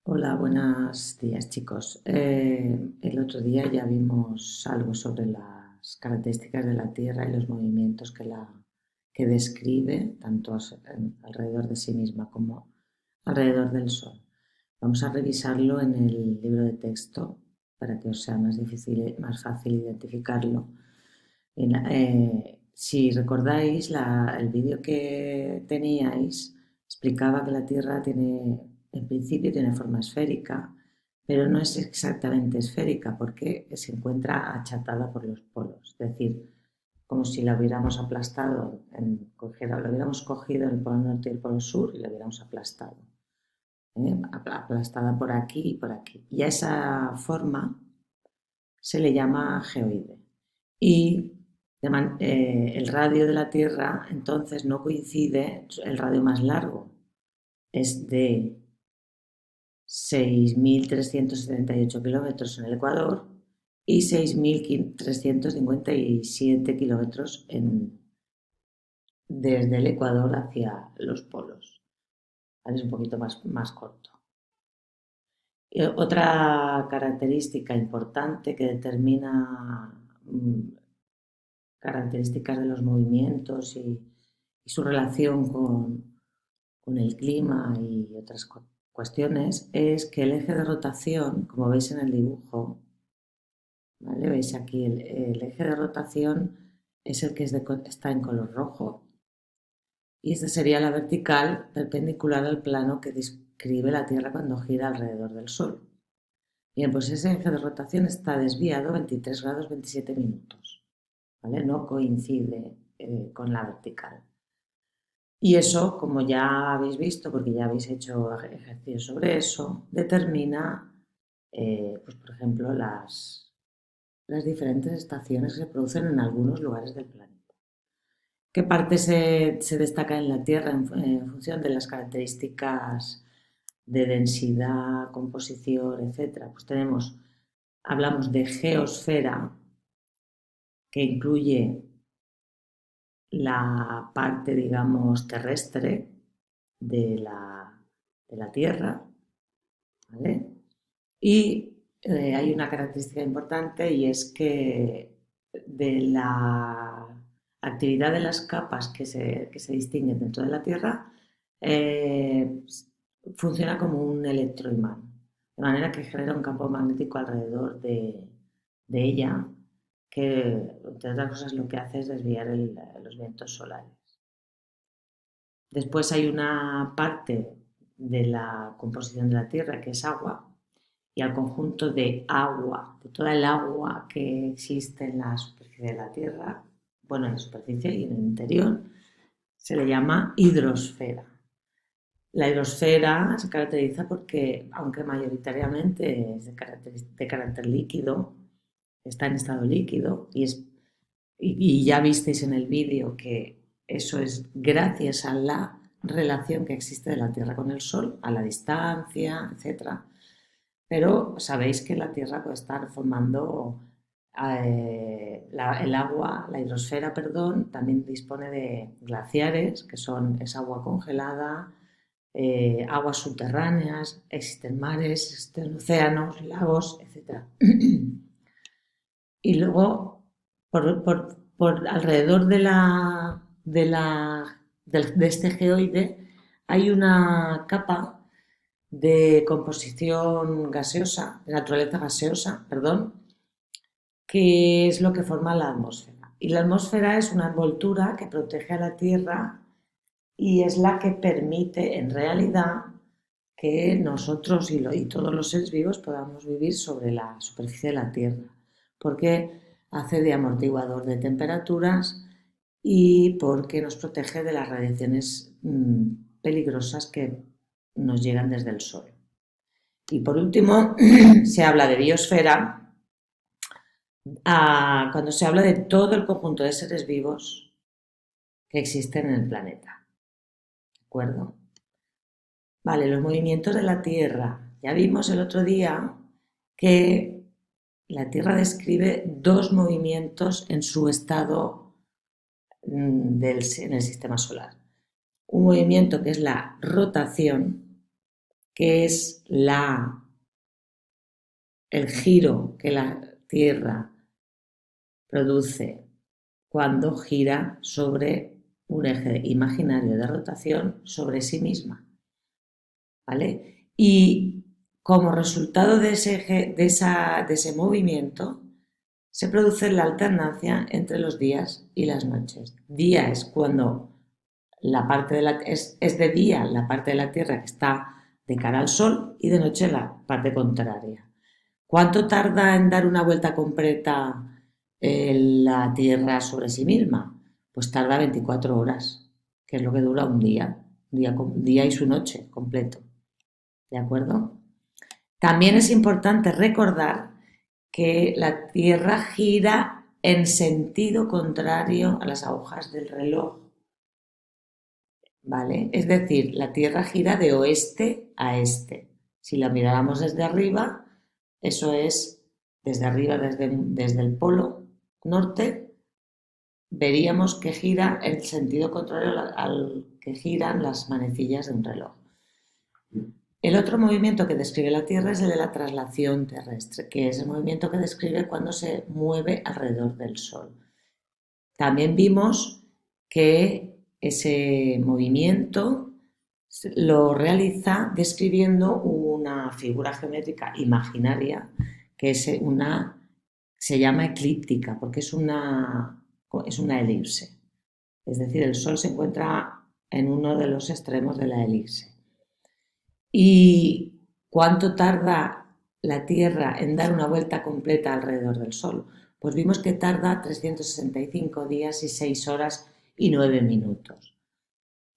Hola, buenos días chicos. El otro día ya vimos algo sobre las características de la Tierra y los movimientos que describe, tanto alrededor de sí misma como alrededor del Sol. Vamos a revisarlo en el libro de texto para que os sea más fácil identificarlo. Si recordáis, el vídeo que teníais explicaba que la Tierra en principio tiene forma esférica, pero no es exactamente esférica porque se encuentra achatada por los polos, es decir, como si la hubiéramos aplastado, lo hubiéramos cogido en el polo norte y el polo sur y la hubiéramos aplastado, aplastada por aquí y por aquí. Y a esa forma se le llama geoide. Y el radio de la Tierra entonces no coincide, el radio más largo es de 6.378 kilómetros en el Ecuador y 6.357 kilómetros desde el Ecuador hacia los polos. Es un poquito más corto. Y otra característica importante que determina características de los movimientos y su relación con el clima y otras cuestiones es que el eje de rotación, como veis en el dibujo, ¿vale? Veis aquí el eje de rotación es el que está en color rojo y esta sería la vertical perpendicular al plano que describe la Tierra cuando gira alrededor del Sol. Bien, pues ese eje de rotación está desviado 23 grados 27 minutos, ¿vale? No coincide con la vertical. Y eso, como ya habéis visto, porque ya habéis hecho ejercicios sobre eso, determina, pues por ejemplo, las diferentes estaciones que se producen en algunos lugares del planeta. ¿Qué parte se destaca en la Tierra en función de las características de densidad, composición, etcétera? Pues hablamos de geosfera, que incluye la parte, digamos, terrestre de la Tierra, ¿vale? Y hay una característica importante y es que de la actividad de las capas que se distinguen dentro de la Tierra, eh, funciona como un electroimán, de manera que genera un campo magnético alrededor de ella, que entre otras cosas lo que hace es desviar los vientos solares. Después hay una parte de la composición de la Tierra que es agua, y al conjunto de agua, de toda el agua que existe en la superficie de la Tierra, bueno, en la superficie y en el interior, se le llama hidrosfera. La hidrosfera se caracteriza porque, aunque mayoritariamente es de carácter líquido, está en estado líquido y ya visteis en el vídeo que eso es gracias a la relación que existe de la Tierra con el Sol, a la distancia, etcétera. Pero sabéis que la Tierra puede estar formando el agua, la hidrosfera, perdón, también dispone de glaciares, es agua congelada, aguas subterráneas, existen mares, existen océanos, lagos, etc. Y luego, por alrededor de este geoide hay una capa de composición gaseosa, de naturaleza gaseosa, perdón, que es lo que forma la atmósfera. Y la atmósfera es una envoltura que protege a la Tierra y es la que permite, en realidad, que nosotros y todos los seres vivos podamos vivir sobre la superficie de la Tierra, porque hace de amortiguador de temperaturas y porque nos protege de las radiaciones peligrosas que nos llegan desde el Sol. Y por último, se habla de biosfera cuando se habla de todo el conjunto de seres vivos que existen en el planeta. ¿De acuerdo? Vale, los movimientos de la Tierra. Ya vimos el otro día que la Tierra describe dos movimientos en su estado en el sistema solar. Un movimiento que es la rotación, que es el giro que la Tierra produce cuando gira sobre un eje imaginario de rotación sobre sí misma, ¿vale? Y como resultado de ese movimiento se produce la alternancia entre los días y las noches. Día es cuando es de día la parte de la Tierra que está de cara al Sol y de noche la parte contraria. ¿Cuánto tarda en dar una vuelta completa la Tierra sobre sí misma? Pues tarda 24 horas, que es lo que dura un día y su noche completo. ¿De acuerdo? También es importante recordar que la Tierra gira en sentido contrario a las agujas del reloj, ¿vale? Es decir, la Tierra gira de oeste a este. Si la miráramos desde arriba, eso es desde arriba, desde el polo norte, veríamos que gira en sentido contrario al que giran las manecillas de un reloj. El otro movimiento que describe la Tierra es el de la traslación terrestre, que es el movimiento que describe cuando se mueve alrededor del Sol. También vimos que ese movimiento lo realiza describiendo una figura geométrica imaginaria que se llama eclíptica porque es una elipse. Es decir, el Sol se encuentra en uno de los extremos de la elipse. ¿Y cuánto tarda la Tierra en dar una vuelta completa alrededor del Sol? Pues vimos que tarda 365 días y 6 horas y 9 minutos.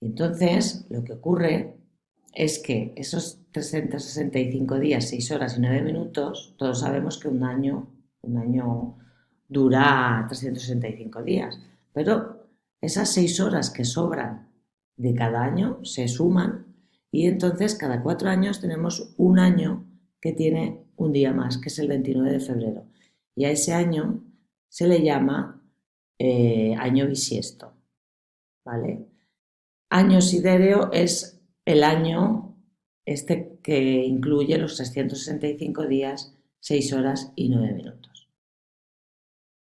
Entonces, lo que ocurre es que esos 365 días, 6 horas y 9 minutos, todos sabemos que un año dura 365 días, pero esas 6 horas que sobran de cada año se suman y entonces cada 4 años tenemos un año que tiene un día más, que es el 29 de febrero. Y a ese año se le llama año bisiesto, ¿vale? Año sidereo es el año que incluye los 365 días, 6 horas y 9 minutos.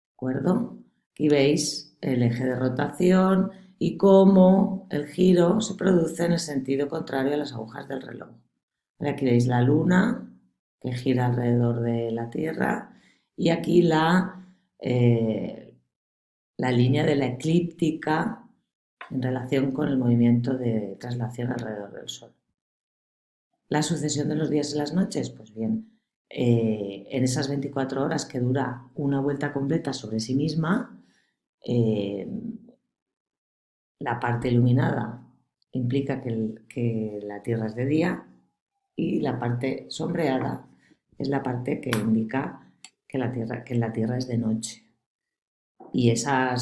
¿De acuerdo? Aquí veis el eje de rotación y cómo el giro se produce en el sentido contrario a las agujas del reloj. Aquí veis la Luna que gira alrededor de la Tierra y aquí la línea de la eclíptica en relación con el movimiento de traslación alrededor del Sol. La sucesión de los días y las noches, pues bien, en esas 24 horas que dura una vuelta completa sobre sí misma, la parte iluminada implica que la Tierra es de día y la parte sombreada es la parte que indica que la Tierra es de noche. Y esa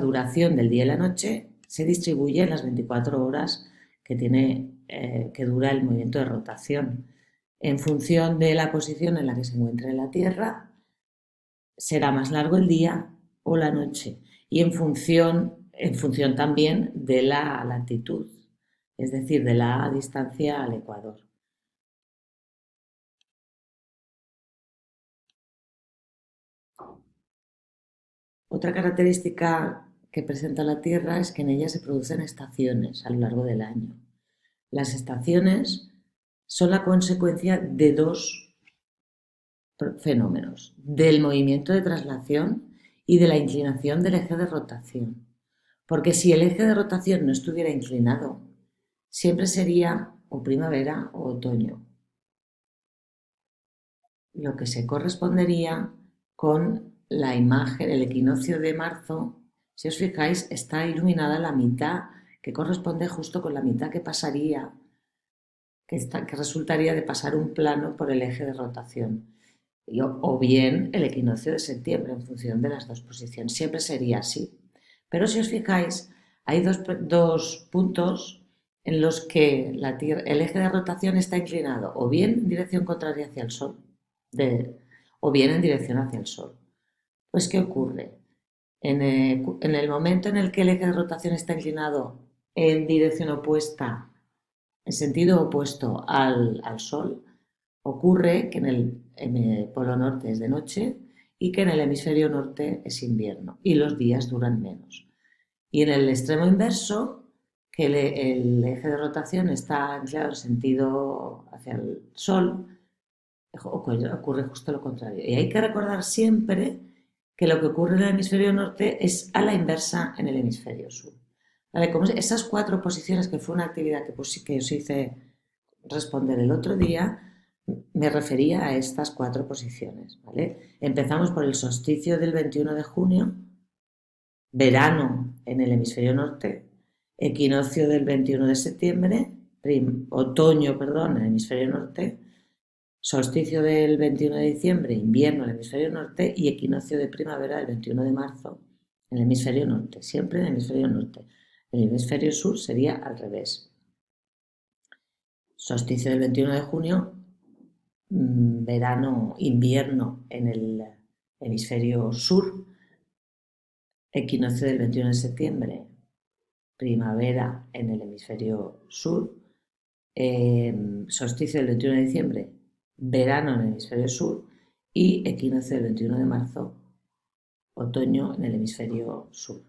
duración del día y la noche se distribuye en las 24 horas que dura el movimiento de rotación. En función de la posición en la que se encuentre la Tierra, será más largo el día o la noche. Y en función también de la latitud, es decir, de la distancia al ecuador. Otra característica que presenta la Tierra es que en ella se producen estaciones a lo largo del año. Las estaciones son la consecuencia de dos fenómenos, del movimiento de traslación y de la inclinación del eje de rotación. Porque si el eje de rotación no estuviera inclinado, siempre sería o primavera o otoño, lo que se correspondería con la imagen, el equinoccio de marzo. Si os fijáis, está iluminada la mitad, que corresponde justo con la mitad que pasaría, que resultaría de pasar un plano por el eje de rotación. O bien el equinoccio de septiembre, en función de las dos posiciones. Siempre sería así. Pero si os fijáis, hay dos puntos en los que el eje de rotación está inclinado o bien en dirección contraria hacia el Sol o bien en dirección hacia el Sol. Pues, ¿qué ocurre? En el momento en el que el eje de rotación está inclinado en dirección opuesta en sentido opuesto al Sol, ocurre que en el polo norte es de noche y que en el hemisferio norte es invierno y los días duran menos. Y en el extremo inverso, que el eje de rotación está inclinado en sentido hacia el Sol, ocurre justo lo contrario. Y hay que recordar siempre que lo que ocurre en el hemisferio norte es a la inversa en el hemisferio sur. ¿Vale? Como esas 4 posiciones, que fue una actividad que os hice responder el otro día, me refería a estas 4 posiciones. ¿Vale? Empezamos por el solsticio del 21 de junio, verano en el hemisferio norte, equinoccio del 21 de septiembre, otoño, perdón, en el hemisferio norte, solsticio del 21 de diciembre, invierno en el hemisferio norte y equinoccio de primavera el 21 de marzo en el hemisferio norte, siempre en el hemisferio norte. En el hemisferio sur sería al revés. Solsticio del 21 de junio, verano, invierno en el hemisferio sur, equinoccio del 21 de septiembre, primavera en el hemisferio sur, solsticio del 21 de diciembre, verano en el hemisferio sur y equinoccio del 21 de marzo, otoño en el hemisferio sur.